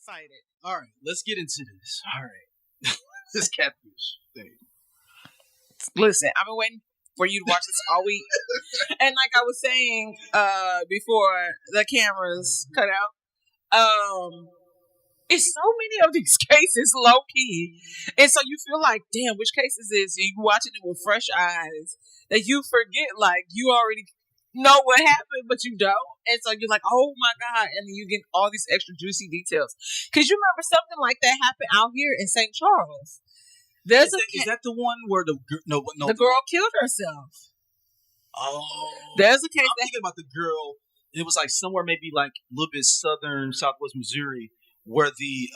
Excited. All right, let's get into this. All right, this catfish thing. Listen, I've been waiting for you to watch this all week. And like I was saying before the cameras cut out, it's so many of these cases low key. And so you feel like, damn, which case is this? And you're watching it with fresh eyes that you forget, like, you already know what happened, but you don't. And so you're like, oh my God. And then you get all these extra juicy details. Because you remember something like that happened out here in St. Charles. Is that the one where the girl killed herself? Oh, there's a case. I'm thinking about the girl. It was like somewhere maybe like a little bit southwest Missouri, where the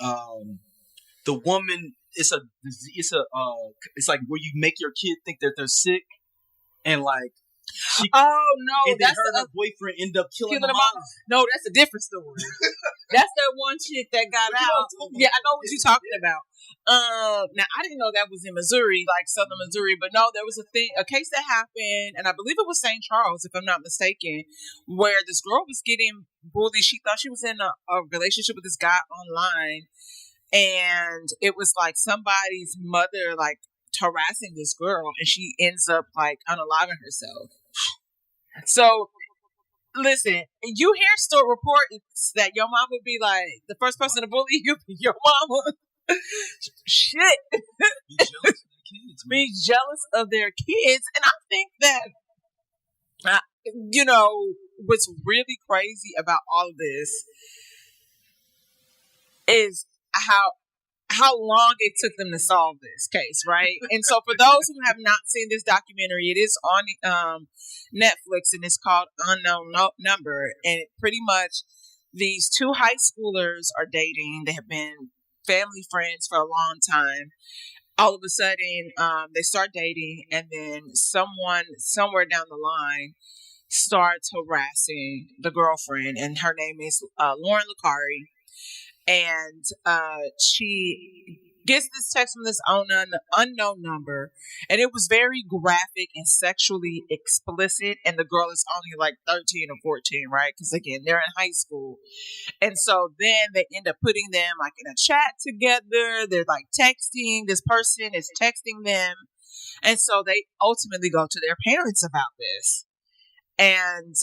woman it's like where you make your kid think that they're sick, and like and that's her boyfriend end up killing them all. No, that's a different story. That's that one chick that got out. Yeah, I know what you're talking about. Now I didn't know that was in Missouri, like southern Missouri, but no, there was a case that happened, and I believe it was St. Charles, if I'm not mistaken, where this girl was getting bullied. She thought she was in a relationship with this guy online, and it was like somebody's mother like harassing this girl, and she ends up like unaliving herself. So listen, you hear store reports that your mom would be like the first person to bully you, your mama. Shit. Be jealous of their kids. And I think that what's really crazy about all of this is how long it took them to solve this case, right? And so for those who have not seen this documentary, it is on Netflix, and it's called Unknown Number. And pretty much these two high schoolers are dating. They have been family friends for a long time. All of a sudden, they start dating, and then someone somewhere down the line starts harassing the girlfriend, and her name is Lauren Lucari. And she gets this text from this unknown number, and it was very graphic and sexually explicit, and the girl is only like 13 or 14, right? Because again, they're in high school. And so then they end up putting them like in a chat together. They're like texting. This person is texting them. And so they ultimately go to their parents about this. And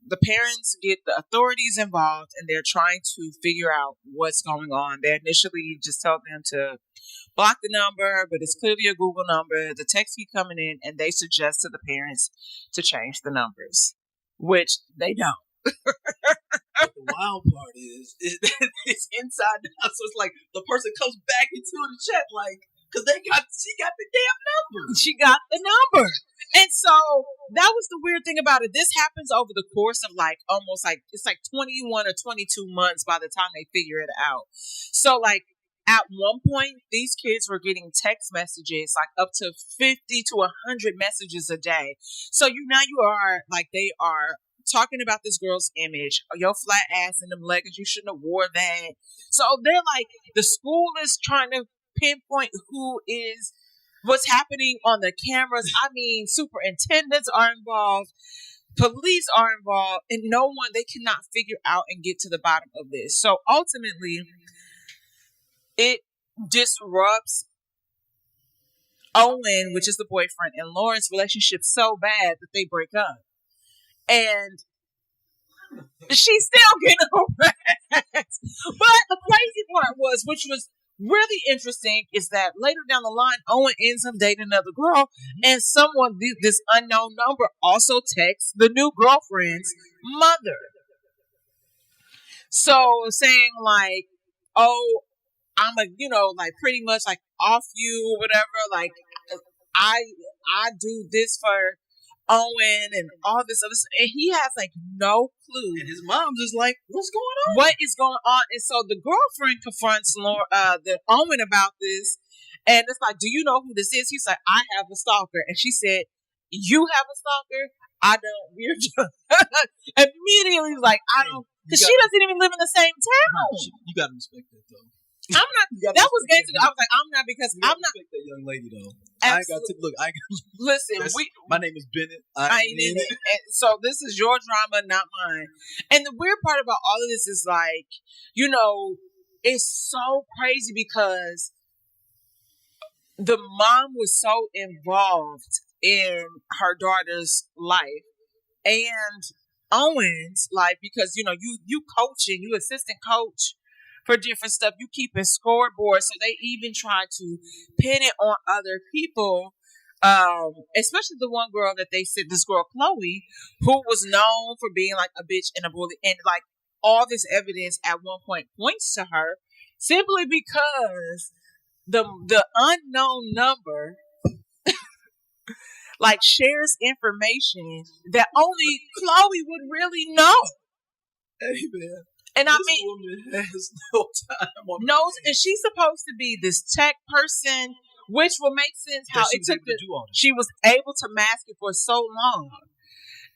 the parents get the authorities involved, and they're trying to figure out what's going on. They initially just tell them to block the number, but it's clearly a Google number. The texts keep coming in, and they suggest to the parents to change the numbers, which they don't. But the wild part is it's inside the house. So it's like the person comes back into the chat like, because she got the damn number. She got the number. And so that was the weird thing about it. This happens over the course of like almost like, it's like 21 or 22 months by the time they figure it out. So like at one point, these kids were getting text messages, like up to 50 to 100 messages a day. So you are like, they are talking about this girl's image, your flat ass in them leggings, you shouldn't have wore that. So they're like, the school is trying to pinpoint what's happening on the cameras. I mean, superintendents are involved, police are involved, and they cannot figure out and get to the bottom of this. So ultimately, it disrupts Owen, which is the boyfriend, and Lauren's relationship so bad that they break up. And she's still getting harassed. But the crazy part was, which was really interesting, is that later down the line, Owen ends up dating another girl, and someone, this unknown number, also texts the new girlfriend's mother. So saying like, oh, I'm like pretty much like off you or whatever. Like I do this for Owen and all this other stuff. And he has like no clue. And his mom's just like, what's going on? What is going on? And so the girlfriend confronts the Owen about this. And it's like, do you know who this is? He's like, I have a stalker. And she said, you have a stalker? I don't. We're just immediately like, I don't. Because she doesn't even live in the same town. You got to respect that, though. I'm not. That was gangster. I was like, I'm not, because I'm not. Respect that young lady, though. Absolutely. I ain't got to look. Listen, my name is Bennett. I ain't in it. And so this is your drama, not mine. And the weird part about all of this is like, it's so crazy because the mom was so involved in her daughter's life and Owen's life because you coaching, you assistant coach for different stuff. You keep a scoreboard, so they even try to pin it on other people. Especially the one girl that they said, this girl Chloe, who was known for being like a bitch and a bully, and like all this evidence at one point points to her simply because the unknown number like shares information that only Chloe would really know. Hey man, and this I mean, woman has no time on knows, and she's supposed to be this tech person, which will make sense how it took to do all this. she was able to mask it for so long.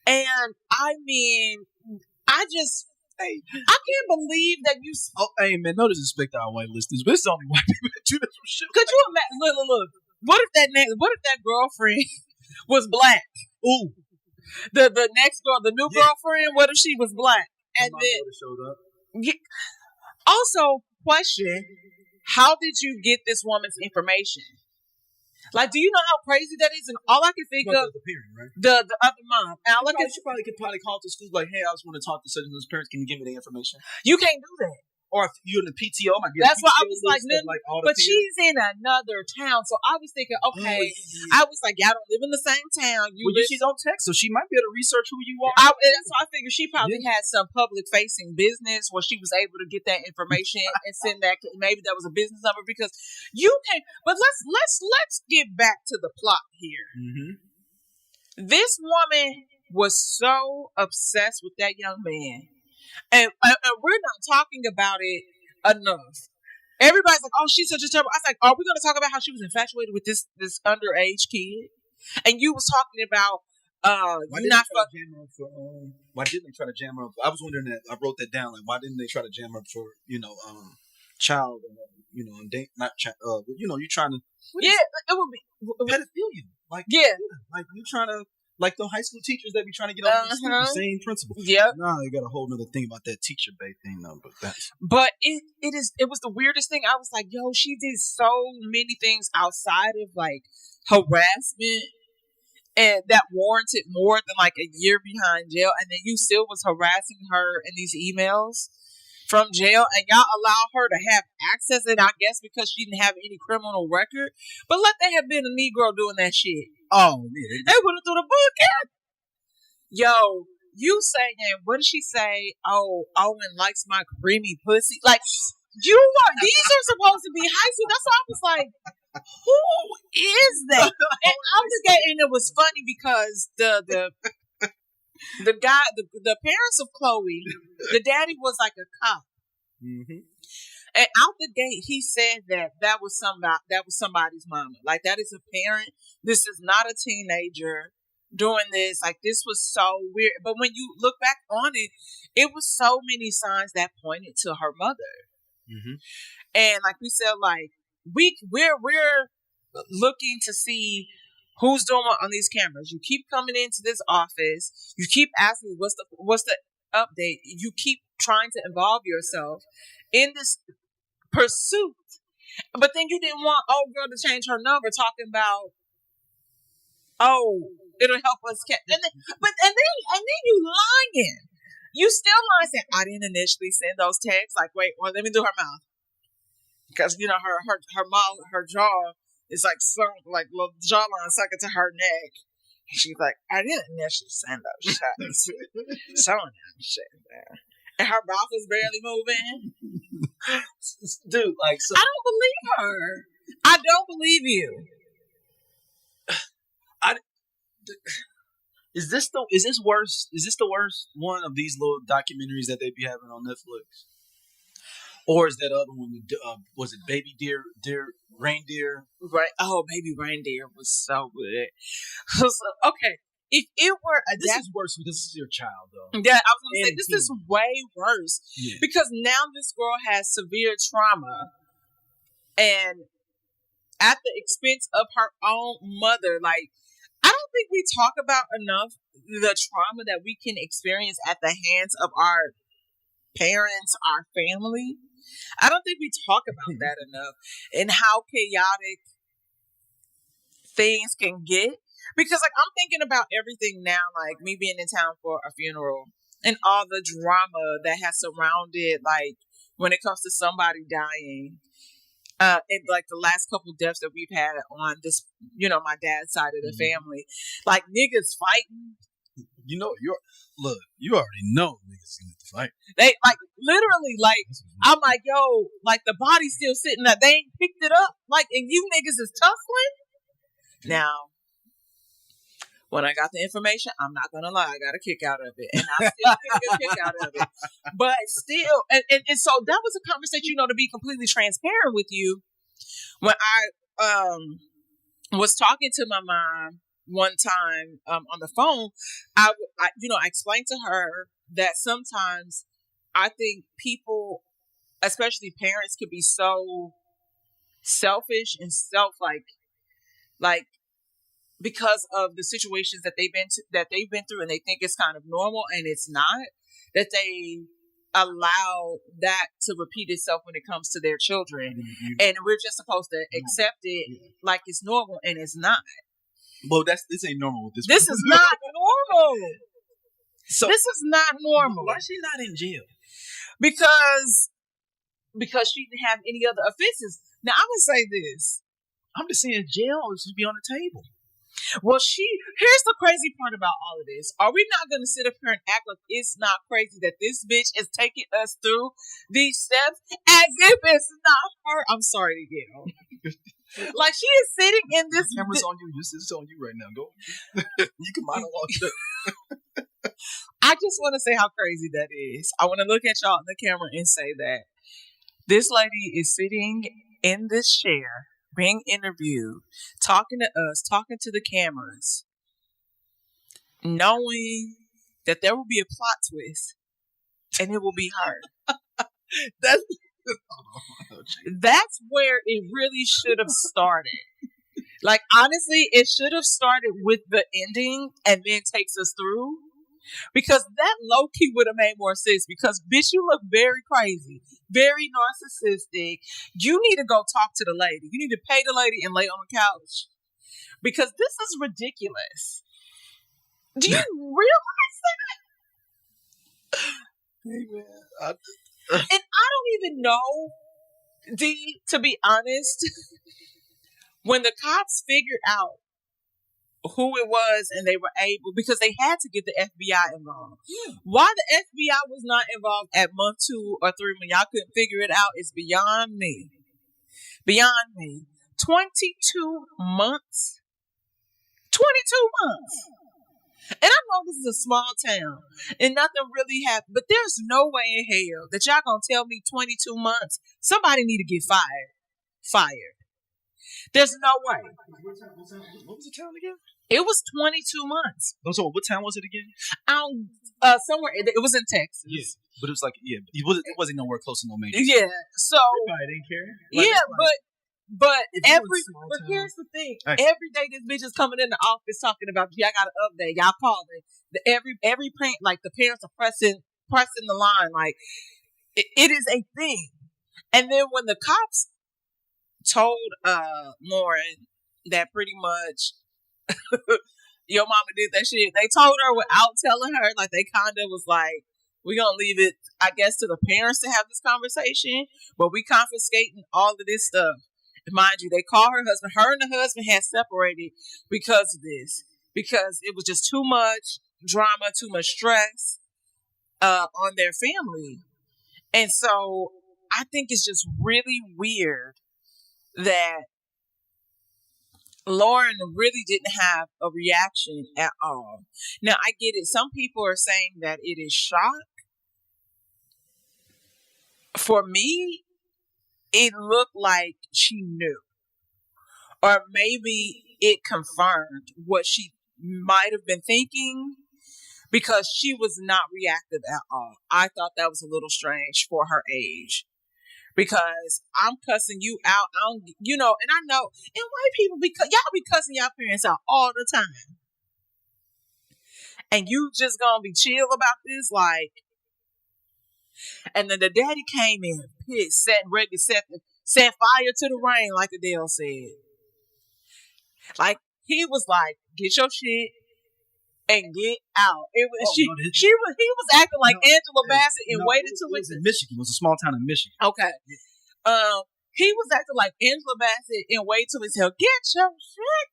And I mean, I can't believe that you. Oh, hey man, no disrespect to our white listeners, but it's only white people that do this shit. Could you imagine? Look. What if that girlfriend was black? Ooh, the next girl, the new girlfriend. What if she was black? And then showed up. Also, question: how did you get this woman's information? Like, do you know how crazy that is? And all I can think of the parent, right? the other mom. And all I can, She probably could call to school like, "Hey, I just want to talk to such and such parents. Can you give me the information?" you can't do that. Or if you're in the PTO, might be. That's why I was like, all the but parents. she's in another town, so I was thinking, okay, I was like, y'all don't live in the same town. She's on text, so she might be able to research who you are. That's why I figured she probably had some public facing business where she was able to get that information and send that. Maybe that was a business number because you can. But let's get back to the plot here. Mm-hmm. This woman was so obsessed with that young man. And we're not talking about it enough. Everybody's like, "Oh, she's such a terrible." I was like, "Are we going to talk about how she was infatuated with this underage kid?" And you was talking about why didn't they try to jam her up? I was wondering that. I wrote that down. Like, why didn't they try to jam her up for child? Not child. You're trying to. It would be pedophilia. Like like you trying to. Like the high school teachers that be trying to get on these students, same principle. Yeah. Nah, they got a whole nother thing about that teacher bait thing though. But it was the weirdest thing. I was like, yo, she did so many things outside of like harassment and that warranted more than like a year behind jail, and then you still was harassing her in these emails from jail, and y'all allow her to have access, and I guess because she didn't have any criminal record. But let there have been a Negro doing that shit. Oh, yeah. They would have threw the book at. Yo, you saying, what did she say? Oh, Owen likes my creamy pussy. Like, these are supposed to be high school. That's why I was like, who is that? And and it was funny because the guy, the parents of Chloe, the daddy was like a cop. Mm-hmm. And out the gate, he said that was somebody's mama. Like, that is a parent. This is not a teenager doing this. Like, this was so weird. But when you look back on it, it was so many signs that pointed to her mother. Mm-hmm. And like we said, like we're looking to see who's doing what on these cameras. You keep coming into this office. You keep asking what's the update. You keep trying to involve yourself in this pursuit, but then you didn't want old girl to change her number, talking about, oh, it'll help us catch. And then you lying. You still lying, saying I didn't initially send those texts. Like, wait, well, let me do her mouth, because her mouth, her jaw is like sunk, like little jawline sunk into her neck. And she's like, I didn't initially send those shots. Showing that shit there. And her mouth was barely moving. Dude, like, so I don't believe her. I don't believe you. Is this worse? Is this the worst one of these little documentaries that they be having on Netflix? Or is that other one? Was it Baby Deer Reindeer? Right. Oh, Baby Reindeer was so good. So, okay. If it were this is worse because this is your child, though. Yeah, I was gonna say this is way worse because now this girl has severe trauma, and at the expense of her own mother. Like, I don't think we talk about enough the trauma that we can experience at the hands of our parents, our family. I don't think we talk about that enough and how chaotic things can get. Because like I'm thinking about everything now, like me being in town for a funeral and all the drama that has surrounded, like when it comes to somebody dying. And like the last couple deaths that we've had on this, my dad's side of the family, like niggas fighting. You know, you already know niggas get to fight. They like literally, like I'm like, yo, like the body's still sitting there. They ain't picked it up, like, and you niggas is tussling. Now, when I got the information, I'm not gonna lie, I got a kick out of it, and I still get a kick out of it. But still, and so that was a conversation, to be completely transparent with you. When I was talking to my mom one time on the phone, I explained to her that sometimes I think people, especially parents, could be so selfish and like because of the situations that they've been through, and they think it's kind of normal, and it's not. That they allow that to repeat itself when it comes to their children, and we're just supposed to accept it like it's normal, and it's not. Well, this ain't normal with this. This is not normal. So this is not normal. Why is she not in jail? Because she didn't have any other offenses. Now I'm gonna say this. I'm just saying jail should be on the table. Well, here's the crazy part about all of this. Are we not going to sit up here and act like it's not crazy that this bitch is taking us through these steps as if it's not her? I'm sorry to yell. Like she is sitting in this. The camera's on you. It's on you right now. Go. You can monologue. I just want to say how crazy that is. I want to look at y'all in the camera and say that this lady is sitting in this chair, being interviewed, talking to us, talking to the cameras, knowing that there will be a plot twist and it will be her. That's where it really should have started. Like, honestly, it should have started with the ending and then takes us through. Because that low-key would have made more sense. Because, bitch, you look very crazy. Very narcissistic. You need to go talk to the lady. You need to pay the lady and lay on the couch. Because this is ridiculous. Do you realize that? Hey, man. And I don't even know, D, to be honest, when the cops figured out who it was and they were able, because they had to get the FBI involved. Yeah. Why the FBI was not involved at month 2 or 3 when y'all couldn't figure it out is beyond me. Beyond me. 22 months. 22 months. And I know this is a small town and nothing really happened, but there's no way in hell that y'all gonna tell me 22 months. Somebody need to get fired. There's no way. What was the town again? It was 22 months. So what town was it again? Somewhere. It was in Texas. Yeah, but it was like, it wasn't nowhere close to no major. Yeah, so. Everybody didn't care. Like, yeah, but here's the thing. Every day this bitch is coming in the office talking about, I got an update. Y'all call it. Every parent, like the parents are pressing the line. Like it is a thing. And then when the cops told Lauren that pretty much your mama did that shit, they told her without telling her, like they kind of was like, we're gonna leave it, I guess, to the parents to have this conversation, but we confiscating all of this stuff. And mind you, they call her husband. Her and the husband had separated because of this, because it was just too much drama, too much stress on their family. And so I think it's just really weird that Lauren really didn't have a reaction at all. Now, I get it. Some people are saying that it is shock. For me, it looked like she knew. Or maybe it confirmed what she might have been thinking, because she was not reactive at all. I thought that was a little strange for her age. Because I'm cussing you out, and I know, and white people, because y'all be cussing y'all parents out all the time. And you just gonna be chill about this? Like, And then the daddy came in pissed, ready to set fire to the rain, like Adele said. Like, he was like, get your shit and get out. It was he was acting like Angela Bassett and waited till it was in Michigan. It was a small town in Michigan. Okay. He was acting like Angela Bassett and wait till his hell. Get your shit.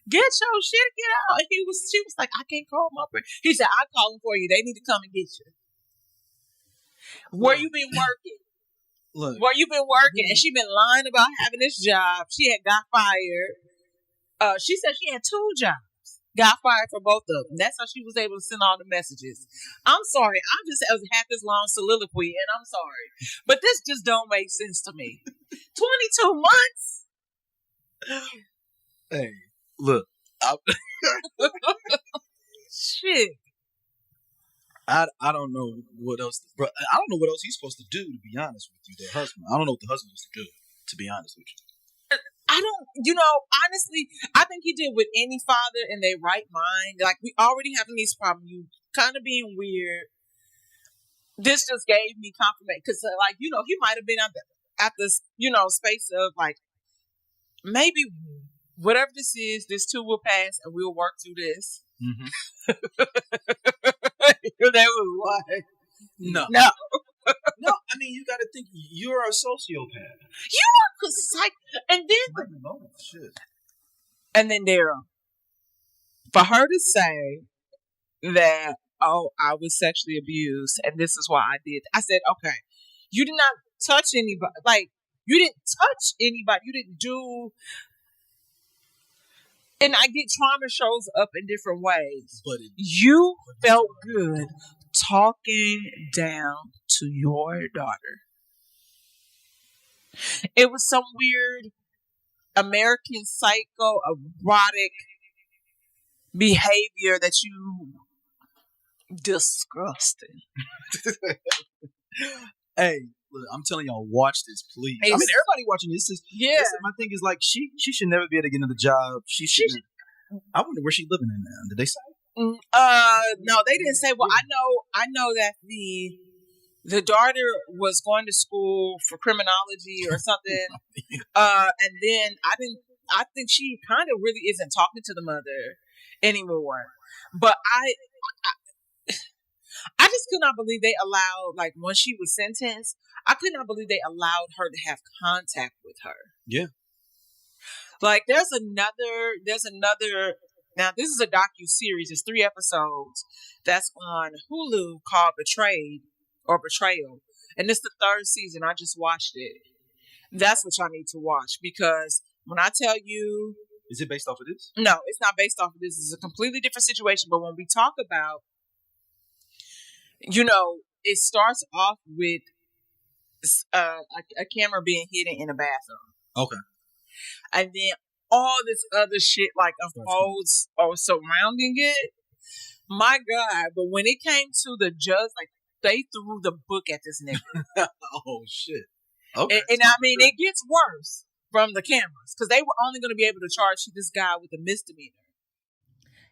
Get out. And she was like, I can't call my friend. He said, I call them for you. They need to come and get you. Where you been working? Look. Where you been working? And she been lying about having this job. She had got fired. She said she had 2 jobs. Got fired for both of them. That's how she was able to send all the messages. I'm sorry. I just had this long soliloquy, and I'm sorry. But this just don't make sense to me. 22 months? Hey, look. Shit. I don't know what else. Bro, I don't know what else he's supposed to do, to be honest with you, the husband. I don't know what the husband's supposed to do, to be honest with you. I don't, honestly, I think he did with any father in their right mind. Like, we already having these problems. You kind of being weird. This just gave me confirmation. Because, like, he might have been at this, space of, like, maybe whatever this is, this too will pass and we'll work through this. Mm-hmm. That was like, no. No, I mean, you got to think you're a sociopath. You are psych. And then Daryl, for her to say that, oh, I was sexually abused and this is why I did. I said, okay, you did not touch anybody. Like, you didn't touch anybody. You didn't do. And I get trauma shows up in different ways. But you felt good talking down to your daughter. It was some weird American psycho erotic behavior that you disgusting. Hey, look, I'm telling y'all, watch this, please. I mean, everybody watching this is my thing is like she should never be able to get another job. She should. I wonder where she's living in now. Did they say? No, they didn't say. Well, I know that the daughter was going to school for criminology or something. And then I think she kind of really isn't talking to the mother anymore. But I just could not believe they allowed, like, when she was sentenced, I could not believe they allowed her to have contact with her. Yeah. Like, there's another, now this is a docu-series, it's 3 episodes, that's on Hulu called Betrayal. And it's the 3rd season, I just watched it. That's what y'all need to watch, because when I tell you... Is it based off of this? No, it's not based off of this. It's a completely different situation, but when we talk about, it starts off with a camera being hidden in a bathroom. Okay. And then all this other shit like unfolds or surrounding it. My God. But when it came to the judge, like, they threw the book at this nigga. Oh, shit. Okay. And I mean, it gets worse from the cameras because they were only going to be able to charge this guy with a misdemeanor.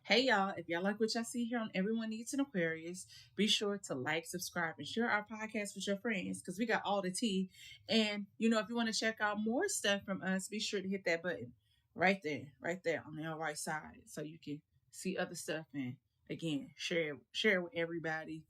Hey, y'all. If y'all like what y'all see here on Everyone Needs an Aquarius, be sure to like, subscribe, and share our podcast with your friends because we got all the tea. And, if you want to check out more stuff from us, be sure to hit that button right there on the right side so you can see other stuff. And, again, share it with everybody.